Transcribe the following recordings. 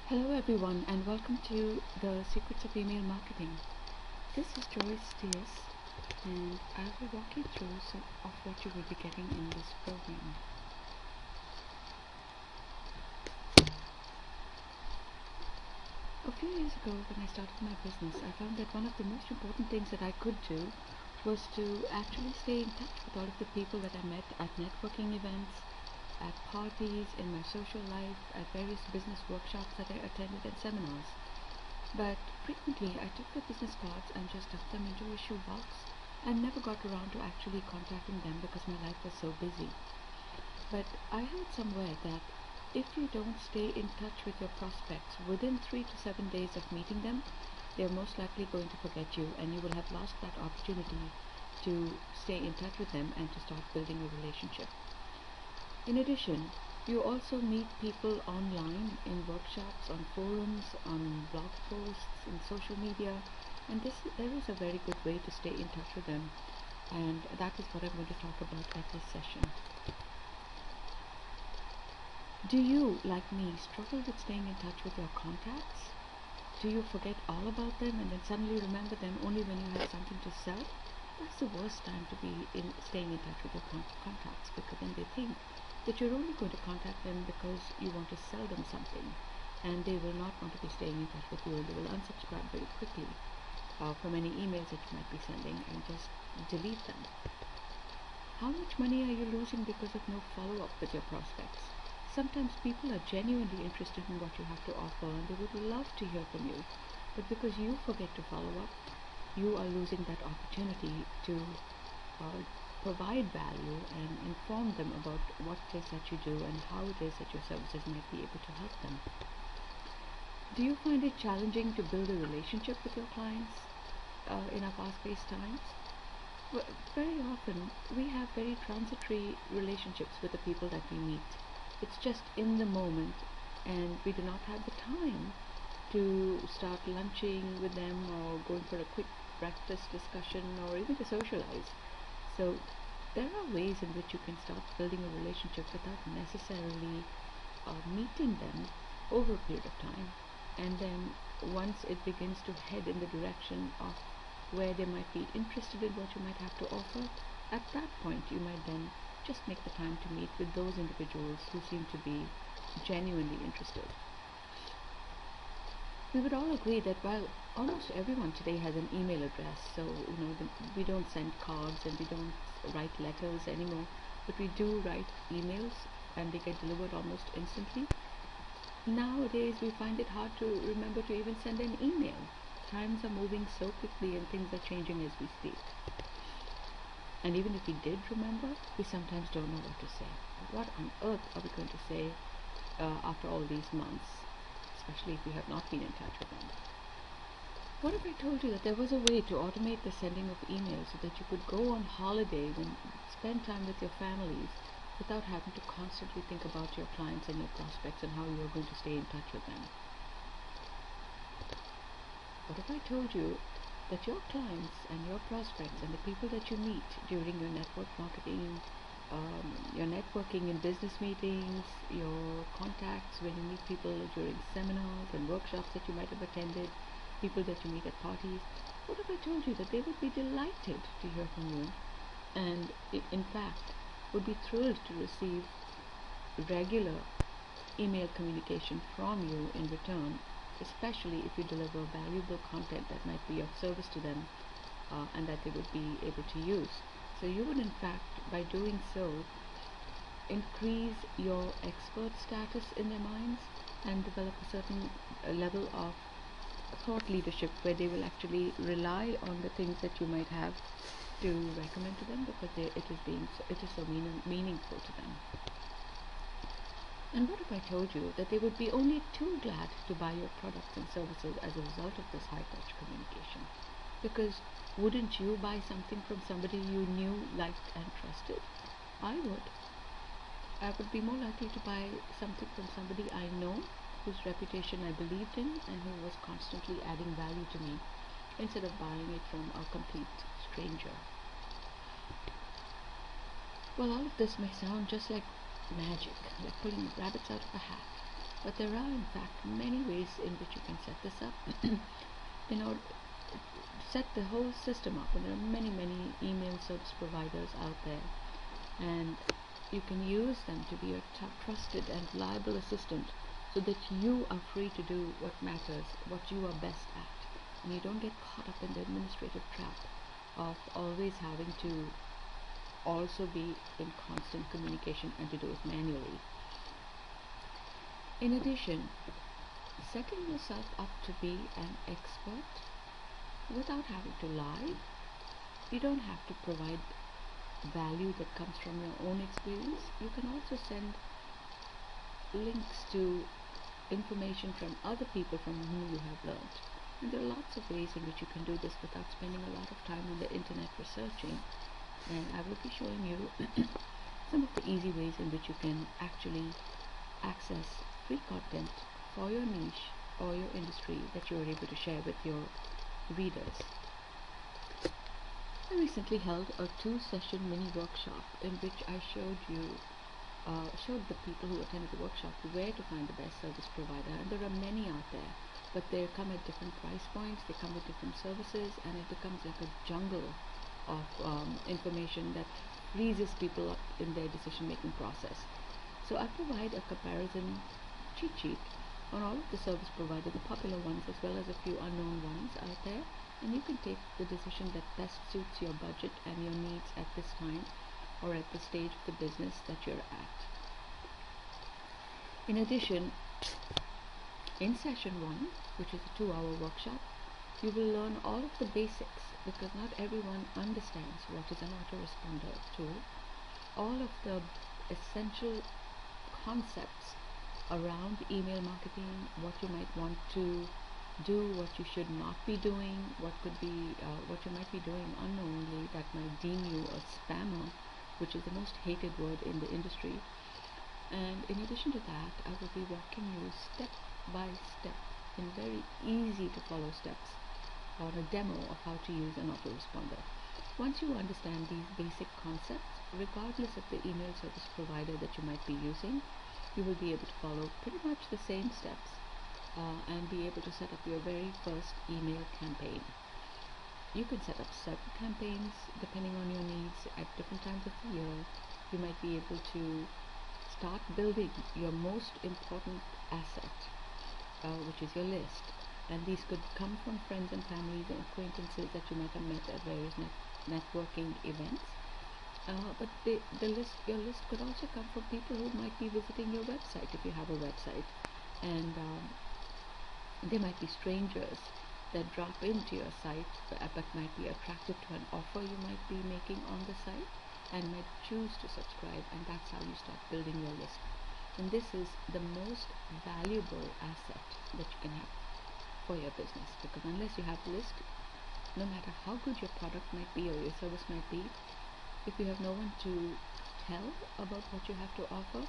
Hello everyone and welcome to the Secrets of Email Marketing. This is Joyce DS and I will walk you through some of what you will be getting in this program. A few years ago when I started my business, I found that one of the most important things that I could do was to actually stay in touch with all of the people that I met at networking events, at parties, in my social life, at various business workshops that I attended and seminars. But frequently I took their business cards and just stuffed them into a shoebox and never got around to actually contacting them because my life was so busy. But I heard somewhere that if you don't stay in touch with your prospects within 3 to 7 days of meeting them, they are most likely going to forget you and you will have lost that opportunity to stay in touch with them and to start building a relationship. In addition, you also meet people online in workshops, on forums, on blog posts, in social media, and there is a very good way to stay in touch with them, and that is what I'm going to talk about at this session. Do you, like me, struggle with staying in touch with your contacts? Do you forget all about them and then suddenly remember them only when you have something to sell? That's the worst time to be staying in touch with your contacts, because then they think that you're only going to contact them because you want to sell them something, and they will not want to be staying in touch with you, and they will unsubscribe very quickly from any emails that you might be sending and just delete them. How much money are you losing because of no follow-up with your prospects? Sometimes people are genuinely interested in what you have to offer and they would love to hear from you, but because you forget to follow up, you are losing that opportunity to provide value and inform them about what it is that you do and how it is that your services might be able to help them. Do you find it challenging to build a relationship with your clients in our fast-paced times? Well, very often we have very transitory relationships with the people that we meet. It's just in the moment and we do not have the time to start lunching with them or going for a quick breakfast discussion or even to socialize. So there are ways in which you can start building a relationship without necessarily meeting them over a period of time. And then once it begins to head in the direction of where they might be interested in what you might have to offer, at that point you might then just make the time to meet with those individuals who seem to be genuinely interested. We would all agree that while almost everyone today has an email address, so we don't send cards and we don't write letters anymore, but we do write emails and they get delivered almost instantly. Nowadays we find it hard to remember to even send an email. Times are moving so quickly and things are changing as we speak. And even if we did remember, we sometimes don't know what to say. What on earth are we going to say after all these months? Especially if you have not been in touch with them. What if I told you that there was a way to automate the sending of emails so that you could go on holidays and spend time with your families without having to constantly think about your clients and your prospects and how you are going to stay in touch with them? What if I told you that your clients and your prospects and the people that you meet during your network marketing, your networking in business meetings, your contacts when you meet people during seminars and workshops that you might have attended, people that you meet at parties, what if I told you that they would be delighted to hear from you and in fact would be thrilled to receive regular email communication from you in return, especially if you deliver valuable content that might be of service to them and that they would be able to use. So you would in fact, by doing so, increase your expert status in their minds and develop a certain level of thought leadership where they will actually rely on the things that you might have to recommend to them because it is so meaningful to them. And what if I told you that they would be only too glad to buy your products and services as a result of this high-touch communication? Because wouldn't you buy something from somebody you knew, liked, and trusted? I would. I would be more likely to buy something from somebody I know, whose reputation I believed in, and who was constantly adding value to me, instead of buying it from a complete stranger. Well, all of this may sound just like magic, like pulling rabbits out of a hat. But there are in fact many ways in which you can set this up. In order set the whole system up, and there are many email service providers out there, and you can use them to be a trusted and reliable assistant, so that you are free to do what matters, what you are best at, and you don't get caught up in the administrative trap of always having to also be in constant communication and to do it manually. In addition, setting yourself up to be an expert without having to lie. You don't have to provide value that comes from your own experience. You can also send links to information from other people from whom you have learned. And there are lots of ways in which you can do this without spending a lot of time on the internet researching. And I will be showing you some of the easy ways in which you can actually access free content for your niche or your industry that you are able to share with your readers. I recently held a 2-session mini workshop in which I showed the people who attended the workshop where to find the best service provider, and there are many out there, but they come at different price points, they come with different services, and it becomes like a jungle of information that freezes people up in their decision-making process. So I provide a comparison cheat sheet on all of the service providers, the popular ones as well as a few unknown ones out there, and you can take the decision that best suits your budget and your needs at this time or at the stage of the business that you're at. In addition, in session 1, which is a 2-hour workshop, you will learn all of the basics, because not everyone understands what is an autoresponder tool. All of the essential concepts around email marketing, what you might want to do, what you should not be doing, what you might be doing unknowingly that might deem you a spammer, which is the most hated word in the industry. And in addition to that, I will be walking you step by step in very easy to follow steps on a demo of how to use an autoresponder. Once you understand these basic concepts, regardless of the email service provider that you might be using, you will be able to follow pretty much the same steps and be able to set up your very first email campaign. You can set up several campaigns depending on your needs at different times of the year. You might be able to start building your most important asset, which is your list. And these could come from friends and families and acquaintances that you might have met at various networking events. But your list could also come from people who might be visiting your website if you have a website. And they might be strangers that drop into your site but might be attracted to an offer you might be making on the site and might choose to subscribe, and that's how you start building your list. And this is the most valuable asset that you can have for your business, because unless you have a list, no matter how good your product might be or your service might be, if you have no one to tell about what you have to offer,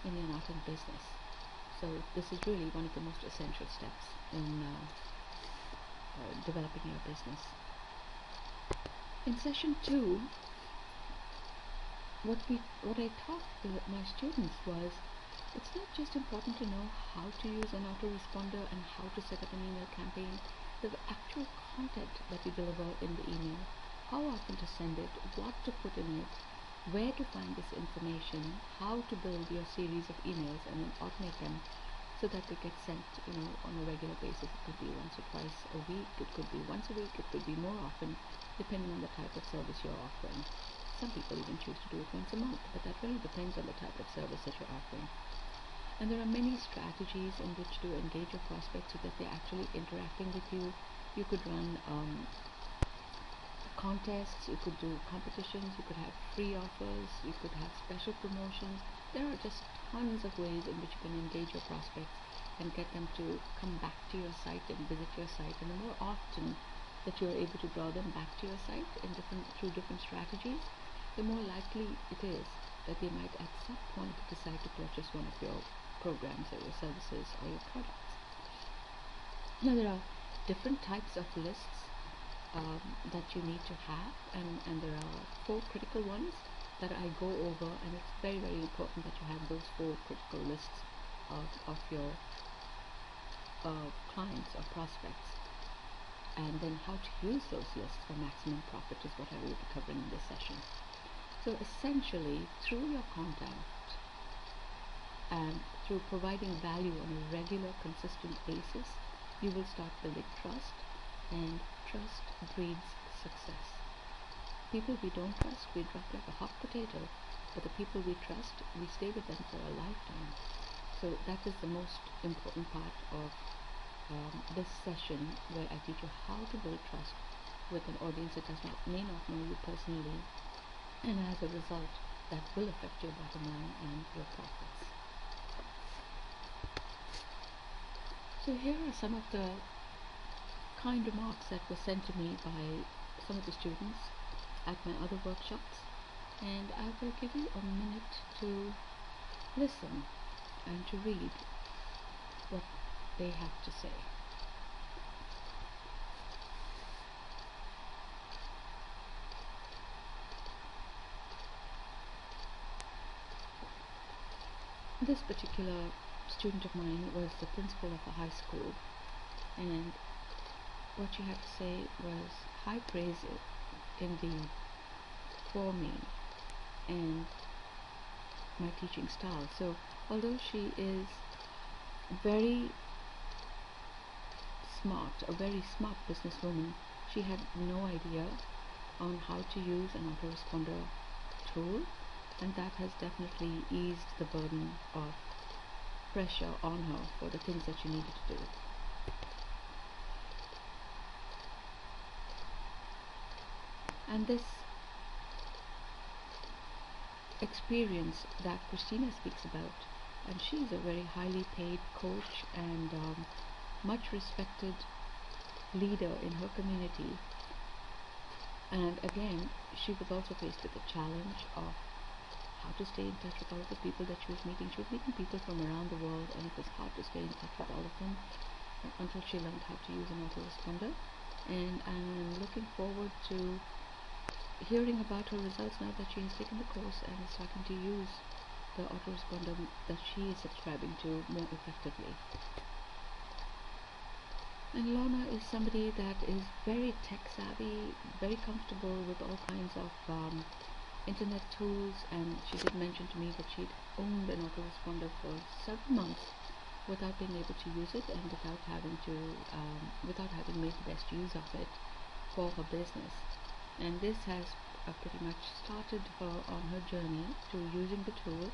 then you're not in business. So this is really one of the most essential steps in developing your business. In session 2, what I taught my students was, it's not just important to know how to use an autoresponder and how to set up an email campaign, the actual content that you deliver in the email, how often to send it, what to put in it, where to find this information, how to build your series of emails and then automate them so that they get sent, on a regular basis. It could be once or twice a week, it could be once a week, it could be more often, depending on the type of service you're offering. Some people even choose to do it once a month, but that really depends on the type of service that you're offering. And there are many strategies in which to engage your prospects so that they're actually interacting with you. You could run contests, you could do competitions, you could have free offers, you could have special promotions. There are just tons of ways in which you can engage your prospects and get them to come back to your site and visit your site. And the more often that you're able to draw them back to your site through different strategies, the more likely it is that they might at some point decide to purchase one of your programs or your services or your products. Now there are different types of lists that you need to have, and there are 4 critical ones that I go over, and it's very important that you have those 4 critical lists of your clients or prospects, and then how to use those lists for maximum profit is what I will be covering in this session. So essentially, through your contact and through providing value on a regular, consistent basis, you will start building trust, and trust breeds success. People we don't trust, we drop like a hot potato, but the people we trust, we stay with them for a lifetime. So that is the most important part of this session, where I teach you how to build trust with an audience that may not know you personally, and as a result, that will affect your bottom line and your profits. So here are some of the kind remarks that were sent to me by some of the students at my other workshops, and I will give you a minute to listen and to read what they have to say. This particular student of mine was the principal of a high school, and what she had to say was high praise indeed for me and my teaching style. So although she is very smart, a very smart businesswoman, she had no idea on how to use an autoresponder tool, and that has definitely eased the burden of pressure on her for the things that she needed to do. And this experience that Christina speaks about, and she's a very highly paid coach and much respected leader in her community, and again she was also faced with the challenge of how to stay in touch with all of the people that she was meeting. She was meeting people from around the world, and it was hard to stay in touch with all of them until she learned how to use an autoresponder. And I'm looking forward to hearing about her results now that she has taken the course and is starting to use the autoresponder that she is subscribing to more effectively. And Lorna is somebody that is very tech savvy, very comfortable with all kinds of internet tools, and she did mention to me that she'd owned an autoresponder for several months without being able to use it, and without having made the best use of it for her business. And this has pretty much started her on her journey to using the tool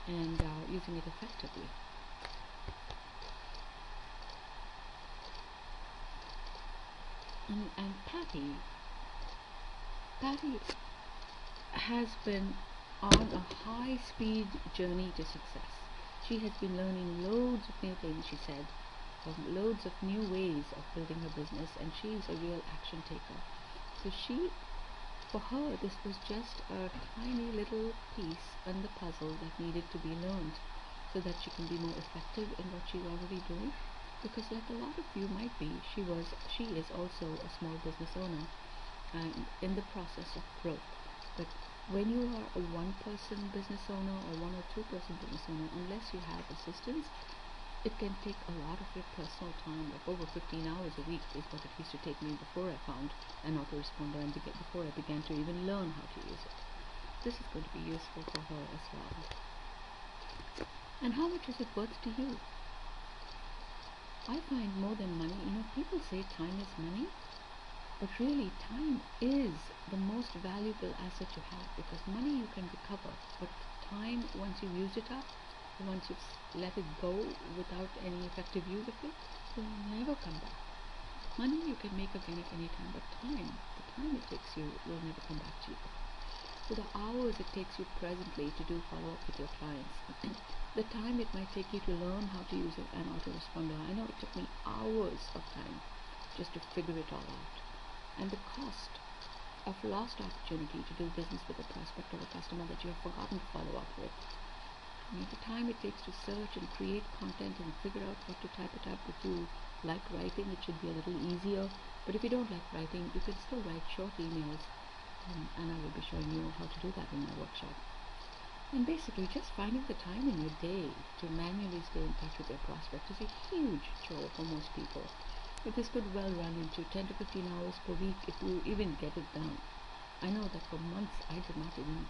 and using it effectively. And Patty has been on a high-speed journey to success. She has been learning loads of new things, she said, loads of new ways of building her business, and she's a real action taker. So for her, this was just a tiny little piece in the puzzle that needed to be learned so that she can be more effective in what she's already doing. Because like a lot of you might be, she is also a small business owner and in the process of growth. But when you are a one-person business owner or one or two-person business owner, unless you have assistance, it can take a lot of your personal time, like over 15 hours a week is what it used to take me before I found an autoresponder and before I began to even learn how to use it. This is going to be useful for her as well. And how much is it worth to you? I find more than money, people say time is money, but really time is the most valuable asset you have, because money you can recover, but time, once you use it up, once you've let it go without any effective use of it, will never come back. Money you can make again at any time, but the time it takes you will never come back to you. So the hours it takes you presently to do follow-up with your clients, the time it might take you to learn how to use an autoresponder. I know it took me hours of time just to figure it all out. And the cost of lost opportunity to do business with a prospect or a customer that you have forgotten to follow up with. The time it takes to search and create content and figure out what to type it up. If you like writing, it should be a little easier, but if you don't like writing, you can still write short emails, and I will be showing you how to do that in my workshop. And basically, just finding the time in your day to manually stay in touch with your prospect is a huge chore for most people. But this could well run into 10 to 15 hours per week if you even get it done. I know that for months I did not even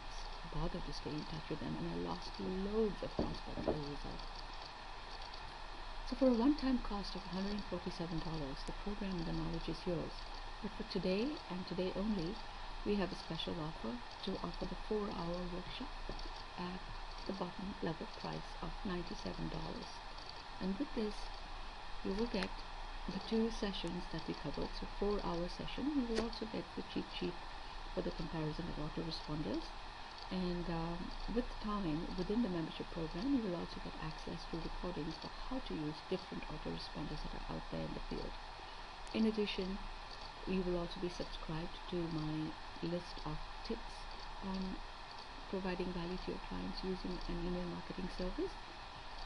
bother to stay in touch with them, and I lost loads of prospects as a result. So for a one-time cost of $147, the program and the knowledge is yours. But for today and today only, we have a special offer to offer the 4-hour workshop at the bottom level price of $97. And with this, you will get the 2 sessions that we covered. So 4-hour session. You will also get the cheat sheet for the comparison of autoresponders. And with time, within the membership program, you will also get access to recordings of how to use different autoresponders that are out there in the field. In addition, you will also be subscribed to my list of tips on providing value to your clients using an email marketing service,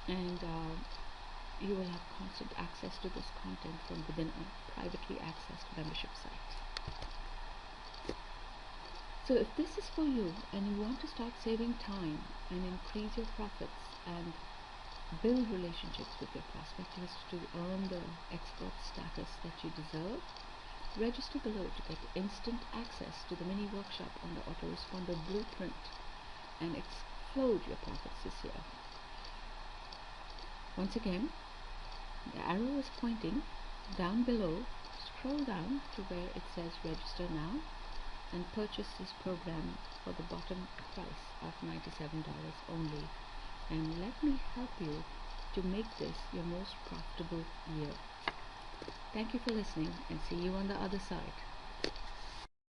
and you will have constant access to this content from within a privately accessed membership site. So if this is for you and you want to start saving time and increase your profits and build relationships with your prospect list to earn the expert status that you deserve, register below to get instant access to the mini workshop on the Autoresponder Blueprint and explode your profits this year. Once again, the arrow is pointing down below. Scroll down to where it says register now and purchase this program for the bottom price of $97 only, and let me help you to make this your most profitable year. Thank you for listening, and see you on the other side.